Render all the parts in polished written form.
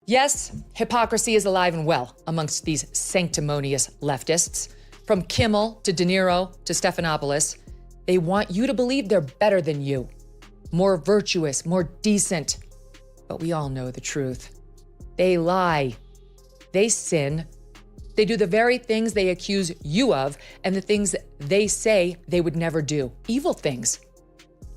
Yes, hypocrisy is alive and well amongst these sanctimonious leftists. From Kimmel to De Niro to Stephanopoulos, they want you to believe they're better than you, more virtuous, more decent. But we all know the truth. They lie. They sin. They do the very things they accuse you of and the things they say they would never do. Evil things.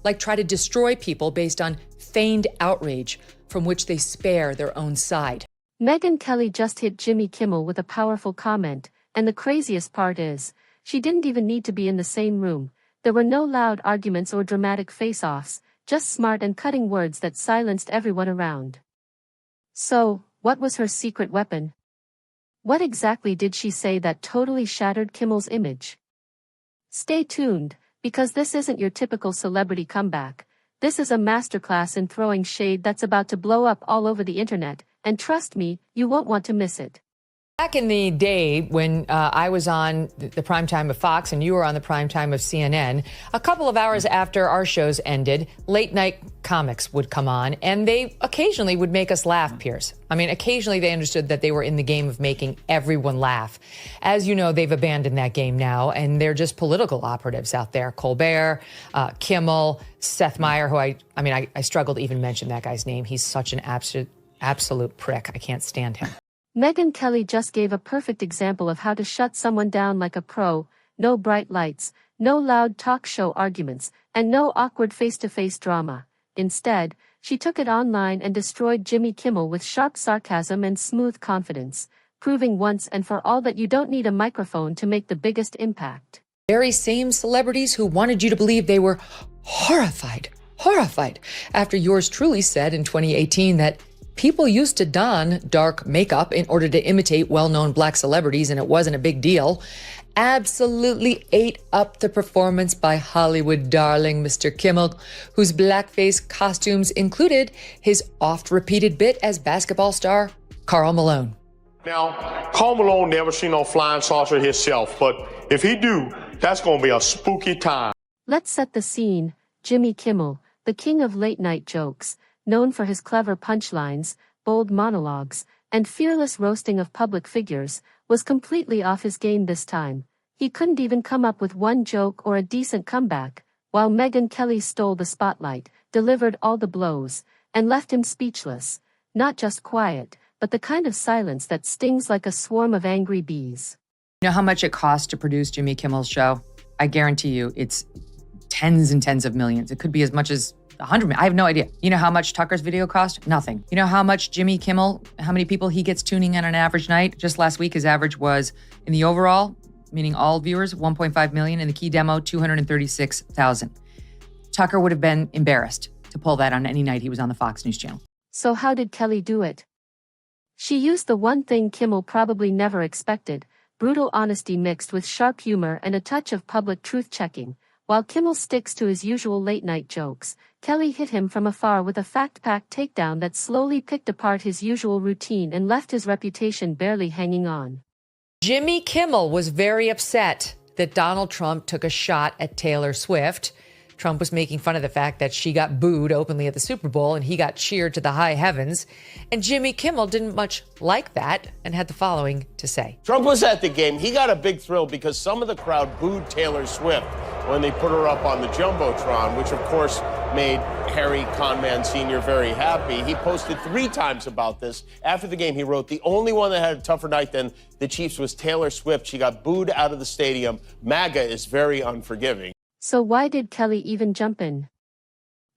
Like try to destroy people based on feigned outrage from which they spare their own side. MegynKelly just hit Jimmy Kimmel with a powerful comment, and the craziest part is, she didn't even need to be in the same room. There were no loud arguments or dramatic face-offs, just smart and cutting words that silenced everyone around. So, what was her secret weapon? What exactly did she say that totally shattered Kimmel's image? Stay tuned, because this isn't your typical celebrity comeback. This is a masterclass in throwing shade that's about to blow up all over the internet, and trust me, you won't want to miss it. Back in the day when I was on the primetime of Fox and you were on the primetime of CNN, a couple of hours after our shows ended, late night comics would come on and they occasionally would make us laugh, Piers. I mean, occasionally they understood that they were in the game of making everyone laugh. As you know, they've abandoned that game now and they're just political operatives out there. Colbert, Kimmel, Seth Meyer, who I struggle to even mention that guy's name. He's such an absolute prick. I can't stand him. MegynKelly just gave a perfect example of how to shut someone down like a pro. No bright lights, no loud talk show arguments, and no awkward face-to-face drama. Instead, she took it online and destroyed Jimmy Kimmel with sharp sarcasm and smooth confidence, proving once and for all that you don't need a microphone to make the biggest impact. Very same celebrities who wanted you to believe they were horrified after yours truly said in 2018 that people used to don dark makeup in order to imitate well-known black celebrities, and it wasn't a big deal. Absolutely ate up the performance by Hollywood darling Mr. Kimmel, whose blackface costumes included his oft-repeated bit as basketball star Karl Malone. Now, Karl Malone never seen no flying saucer himself, but if he do, that's gonna be a spooky time. Let's set the scene. Jimmy Kimmel, the king of late-night jokes, known for his clever punchlines, bold monologues, and fearless roasting of public figures, was completely off his game this time. He couldn't even come up with one joke or a decent comeback, while MegynKelly stole the spotlight, delivered all the blows, and left him speechless. Not just quiet, but the kind of silence that stings like a swarm of angry bees. You know how much it costs to produce Jimmy Kimmel's show? I guarantee you it's tens and tens of millions. It could be as much as 100 million. I have no idea. You know how much Tucker's video cost? Nothing. You know how much Jimmy Kimmel, how many people he gets tuning in on an average night? Just last week, his average was, in the overall, meaning all viewers, 1.5 million. In the key demo, 236,000. Tucker would have been embarrassed to pull that on any night he was on the Fox News channel. So how did Kelly do it? She used the one thing Kimmel probably never expected, brutal honesty mixed with sharp humor and a touch of public truth-checking. While Kimmel sticks to his usual late-night jokes, Kelly hit him from afar with a fact-packed takedown that slowly picked apart his usual routine and left his reputation barely hanging on. Jimmy Kimmel was very upset that Donald Trump took a shot at Taylor Swift. Trump was making fun of the fact that she got booed openly at the Super Bowl and he got cheered to the high heavens. And Jimmy Kimmel didn't much like that and had the following to say. Trump was at the game. He got a big thrill because some of the crowd booed Taylor Swift when they put her up on the Jumbotron, which of course made Harry Conman Sr. very happy. He posted 3 times about this. After the game, he wrote, "The only one that had a tougher night than the Chiefs was Taylor Swift. She got booed out of the stadium. MAGA is very unforgiving." So why did Kelly even jump in?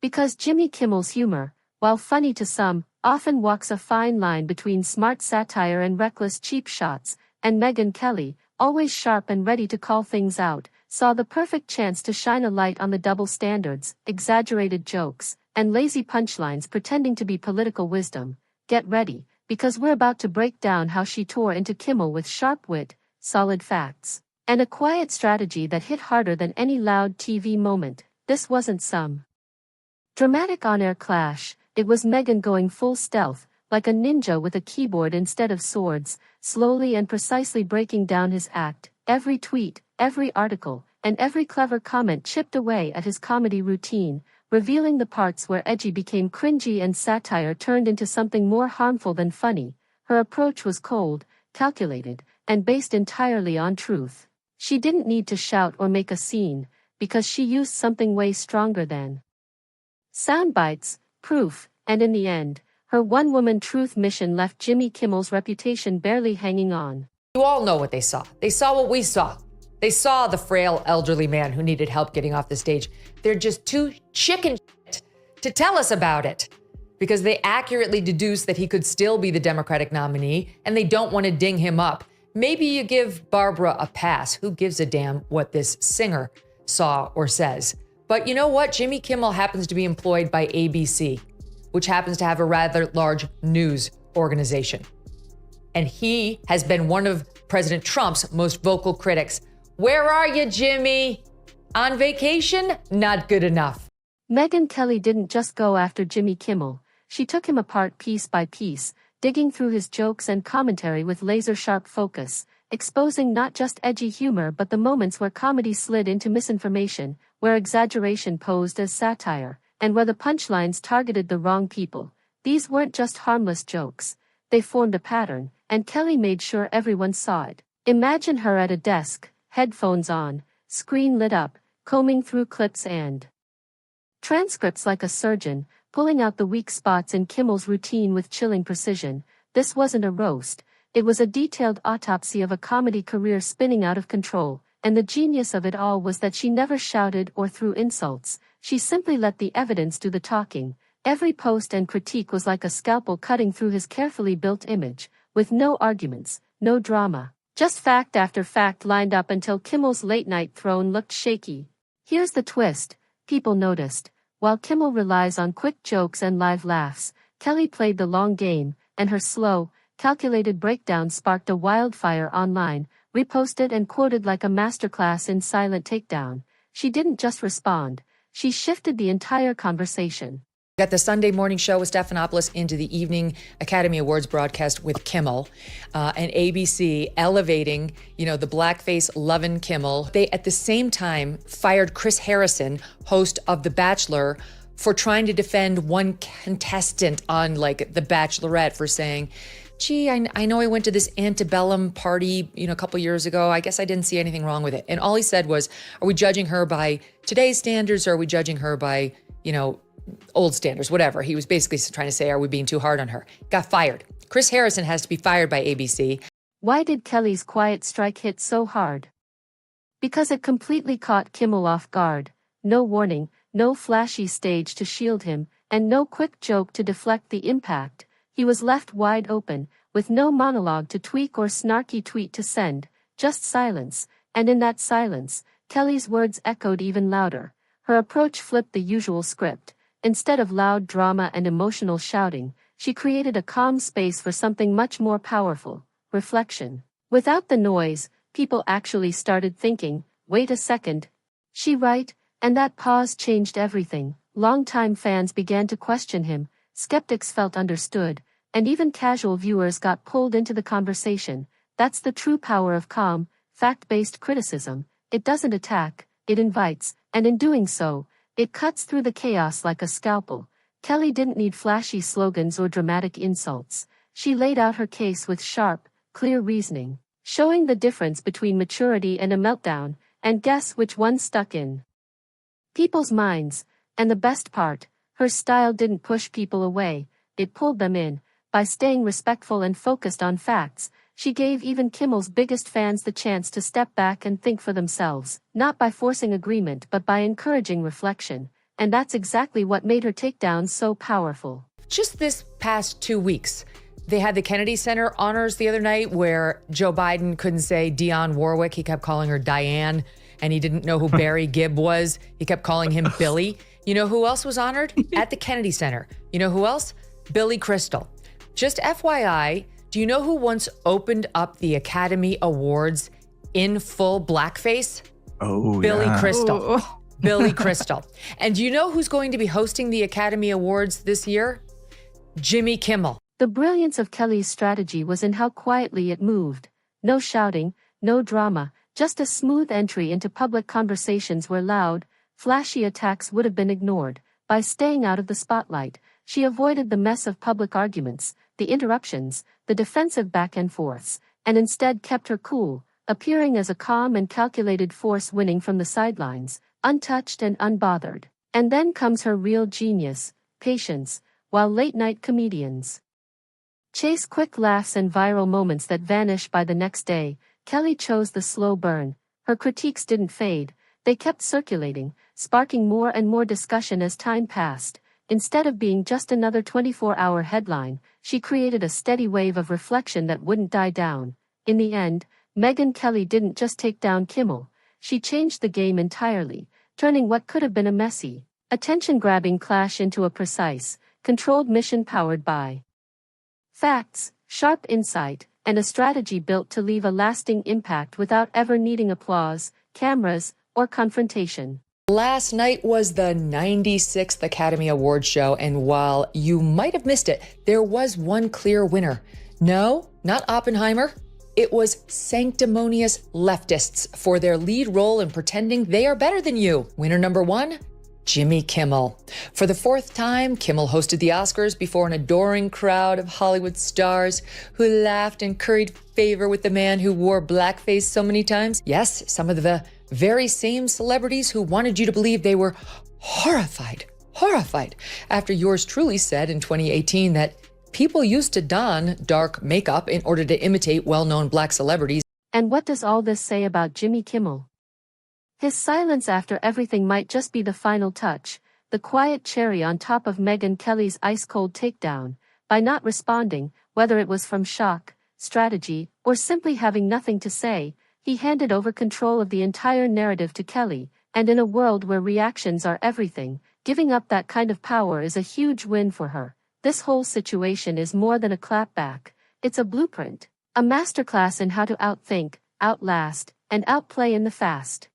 Because Jimmy Kimmel's humor, while funny to some, often walks a fine line between smart satire and reckless cheap shots, and MegynKelly, always sharp and ready to call things out, saw the perfect chance to shine a light on the double standards, exaggerated jokes, and lazy punchlines pretending to be political wisdom. Get ready, because we're about to break down how she tore into Kimmel with sharp wit, solid facts, and a quiet strategy that hit harder than any loud TV moment. This wasn't some dramatic on-air clash. It was Megyn going full stealth, like a ninja with a keyboard instead of swords, slowly and precisely breaking down his act. Every tweet, every article, and every clever comment chipped away at his comedy routine, revealing the parts where edgy became cringy and satire turned into something more harmful than funny. Her approach was cold, calculated, and based entirely on truth. She didn't need to shout or make a scene, because she used something way stronger than sound bites, proof, and in the end, her one-woman truth mission left Jimmy Kimmel's reputation barely hanging on. You all know what they saw. They saw what we saw. They saw the frail elderly man who needed help getting off the stage. They're just too chicken shit to tell us about it because they accurately deduced that he could still be the Democratic nominee and they don't want to ding him up. Maybe you give Barbara a pass. Who gives a damn what this singer saw or says? But you know what? Jimmy Kimmel happens to be employed by ABC, which happens to have a rather large news organization. And he has been one of President Trump's most vocal critics. Where are you, Jimmy? On vacation? Not good enough. MegynKelly didn't just go after Jimmy Kimmel. She took him apart piece by piece, digging through his jokes and commentary with laser-sharp focus, exposing not just edgy humor but the moments where comedy slid into misinformation, where exaggeration posed as satire, and where the punchlines targeted the wrong people. These weren't just harmless jokes. They formed a pattern, and Kelly made sure everyone saw it. Imagine her at a desk, headphones on, screen lit up, combing through clips and transcripts like a surgeon, pulling out the weak spots in Kimmel's routine with chilling precision. This wasn't a roast. It was a detailed autopsy of a comedy career spinning out of control, and the genius of it all was that she never shouted or threw insults. She simply let the evidence do the talking. Every post and critique was like a scalpel cutting through his carefully built image, with no arguments, no drama. Just fact after fact lined up until Kimmel's late-night throne looked shaky. Here's the twist. People noticed. While Kimmel relies on quick jokes and live laughs, Kelly played the long game, and her slow, calculated breakdown sparked a wildfire online, reposted and quoted like a masterclass in silent takedown. She didn't just respond. She shifted the entire conversation. Got the Sunday morning show with Stephanopoulos into the evening Academy Awards broadcast with Kimmel and ABC elevating, the blackface lovin' Kimmel. They, at the same time, fired Chris Harrison, host of The Bachelor, for trying to defend one contestant on, The Bachelorette for saying, gee, I know I went to this antebellum party, a couple years ago. I guess I didn't see anything wrong with it. And all he said was, are we judging her by today's standards or are we judging her by, old standards, whatever. He was basically trying to say, are we being too hard on her? Got fired. Chris Harrison has to be fired by ABC. Why did Kelly's quiet strike hit so hard? Because it completely caught Kimmel off guard. No warning, no flashy stage to shield him, and no quick joke to deflect the impact. He was left wide open, with no monologue to tweak or snarky tweet to send, just silence, and in that silence, Kelly's words echoed even louder. Her approach flipped the usual script. Instead of loud drama and emotional shouting, she created a calm space for something much more powerful, reflection. Without the noise, people actually started thinking, wait a second. She right? And that pause changed everything. Longtime fans began to question him, skeptics felt understood, and even casual viewers got pulled into the conversation. That's the true power of calm, fact-based criticism. It doesn't attack, it invites, and in doing so, it cuts through the chaos like a scalpel. Kelly didn't need flashy slogans or dramatic insults. She laid out her case with sharp, clear reasoning, showing the difference between maturity and a meltdown, and guess which one stuck in people's minds. And the best part, her style didn't push people away, it pulled them in. By staying respectful and focused on facts, she gave even Kimmel's biggest fans the chance to step back and think for themselves, not by forcing agreement but by encouraging reflection. And that's exactly what made her takedown so powerful. Just this past 2 weeks, they had the Kennedy Center honors the other night where Joe Biden couldn't say Dionne Warwick. He kept calling her Diane, and he didn't know who Barry Gibb was. He kept calling him Billy. You know who else was honored? At the Kennedy Center. You know who else? Billy Crystal. Just FYI, do you know who once opened up the Academy Awards in full blackface? Oh, Billy yeah. Crystal. Billy Crystal. And do you know who's going to be hosting the Academy Awards this year? Jimmy Kimmel. The brilliance of Kelly's strategy was in how quietly it moved. No shouting, no drama, just a smooth entry into public conversations where loud, flashy attacks would have been ignored. By staying out of the spotlight, she avoided the mess of public arguments, the interruptions, the defensive back and forths, and instead kept her cool, appearing as a calm and calculated force winning from the sidelines, untouched and unbothered. And then comes her real genius, patience, while late-night comedians chase quick laughs and viral moments that vanish by the next day, Kelly chose the slow burn. Her critiques didn't fade, they kept circulating, sparking more and more discussion as time passed. Instead of being just another 24-hour headline, she created a steady wave of reflection that wouldn't die down. In the end, MegynKelly didn't just take down Kimmel, she changed the game entirely, turning what could have been a messy, attention-grabbing clash into a precise, controlled mission powered by facts, sharp insight, and a strategy built to leave a lasting impact without ever needing applause, cameras, or confrontation. Last night was the 96th Academy Awards show, and while you might have missed it, there was one clear winner. No, not Oppenheimer. It was sanctimonious leftists for their lead role in pretending they are better than you. Winner number one, Jimmy Kimmel. For the fourth time, Kimmel hosted the Oscars before an adoring crowd of Hollywood stars who laughed and curried favor with the man who wore blackface so many times. Yes, some of the very same celebrities who wanted you to believe they were horrified after yours truly said in 2018 that people used to don dark makeup in order to imitate well-known black celebrities. And what does all this say about Jimmy Kimmel? His silence after everything might just be the final touch, the quiet cherry on top of MegynKelly's ice-cold takedown. By not responding, whether it was from shock, strategy, or simply having nothing to say, he handed over control of the entire narrative to Kelly, and in a world where reactions are everything, giving up that kind of power is a huge win for her. This whole situation is more than a clapback, it's a blueprint, a masterclass in how to outthink, outlast, and outplay in the fast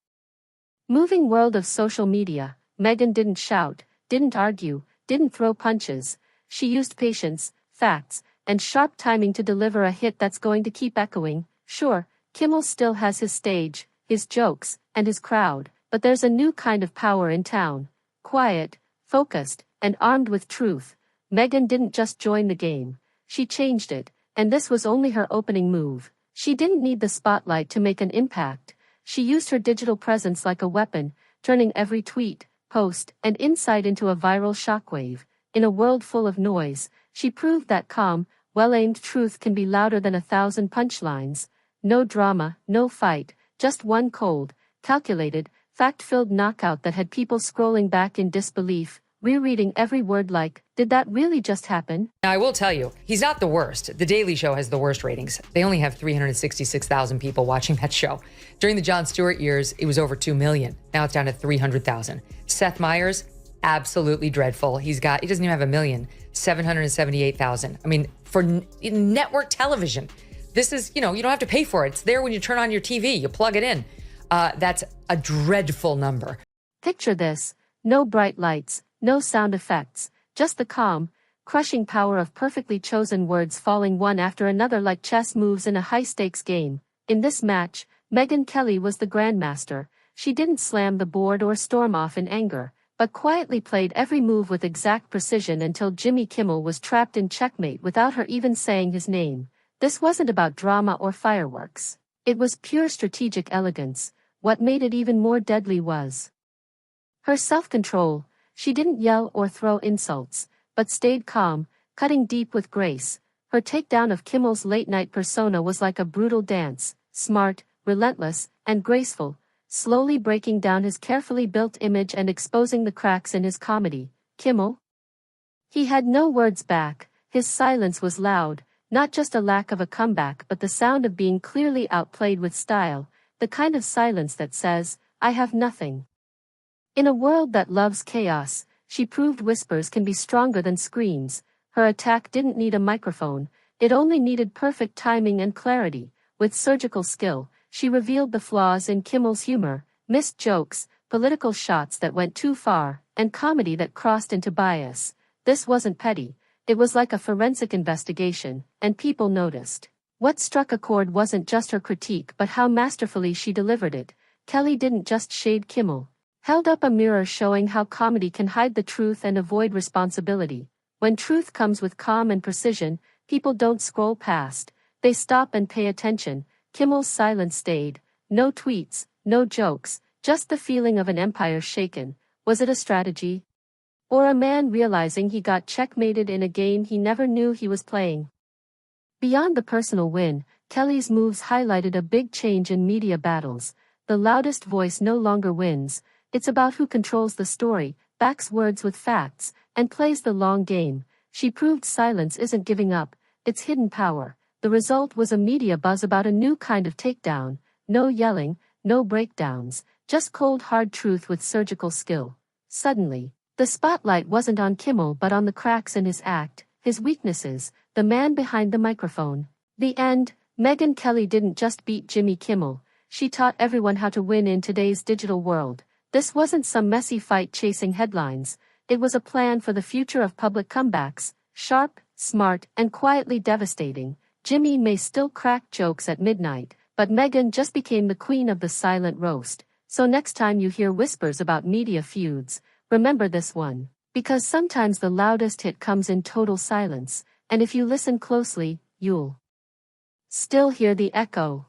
moving world of social media. Megyn didn't shout, didn't argue, didn't throw punches. She used patience, facts, and sharp timing to deliver a hit that's going to keep echoing. Sure, Kimmel still has his stage, his jokes, and his crowd, but there's a new kind of power in town. Quiet, focused, and armed with truth. Megyn didn't just join the game, she changed it, and this was only her opening move. She didn't need the spotlight to make an impact. She used her digital presence like a weapon, turning every tweet, post, and insight into a viral shockwave. In a world full of noise, she proved that calm, well-aimed truth can be louder than 1,000 punchlines. No drama, no fight, just one cold, calculated, fact-filled knockout that had people scrolling back in disbelief, rereading every word like, did that really just happen? Now, I will tell you, he's not the worst. The Daily Show has the worst ratings. They only have 366,000 people watching that show. During the Jon Stewart years, it was over 2 million. Now it's down to 300,000. Seth Meyers, absolutely dreadful. He doesn't even have 1 million, 778,000. I mean, for network television, this is, you don't have to pay for it. It's there when you turn on your TV, you plug it in. That's a dreadful number. Picture this, no bright lights, no sound effects, just the calm, crushing power of perfectly chosen words falling one after another like chess moves in a high-stakes game. In this match, MegynKelly was the grandmaster. She didn't slam the board or storm off in anger, but quietly played every move with exact precision until Jimmy Kimmel was trapped in checkmate without her even saying his name. This wasn't about drama or fireworks. It was pure strategic elegance. What made it even more deadly was her self-control. She didn't yell or throw insults, but stayed calm, cutting deep with grace. Her takedown of Kimmel's late-night persona was like a brutal dance, smart, relentless, and graceful, slowly breaking down his carefully built image and exposing the cracks in his comedy. Kimmel? He had no words back. His silence was loud, not just a lack of a comeback but the sound of being clearly outplayed with style, the kind of silence that says, I have nothing. In a world that loves chaos, she proved whispers can be stronger than screams. Her attack didn't need a microphone, it only needed perfect timing and clarity. With surgical skill, she revealed the flaws in Kimmel's humor, missed jokes, political shots that went too far, and comedy that crossed into bias. This wasn't petty, it was like a forensic investigation, and people noticed. What struck a chord wasn't just her critique but how masterfully she delivered it. Kelly didn't just shade Kimmel. held up a mirror showing how comedy can hide the truth and avoid responsibility. When truth comes with calm and precision, people don't scroll past, they stop and pay attention. Kimmel's silence stayed. No tweets, no jokes, just the feeling of an empire shaken. Was it a strategy? Or a man realizing he got checkmated in a game he never knew he was playing? Beyond the personal win, Kelly's moves highlighted a big change in media battles. The loudest voice no longer wins. It's about who controls the story, backs words with facts, and plays the long game. She proved silence isn't giving up, it's hidden power. The result was a media buzz about a new kind of takedown. No yelling, no breakdowns, just cold hard truth with surgical skill. Suddenly, the spotlight wasn't on Kimmel but on the cracks in his act, his weaknesses, the man behind the microphone. The end. MegynKelly didn't just beat Jimmy Kimmel, she taught everyone how to win in today's digital world. This wasn't some messy fight chasing headlines, it was a plan for the future of public comebacks, sharp, smart, and quietly devastating. Jimmy may still crack jokes at midnight, but Megyn just became the queen of the silent roast. So next time you hear whispers about media feuds, remember this one. Because sometimes the loudest hit comes in total silence, and if you listen closely, you'll still hear the echo.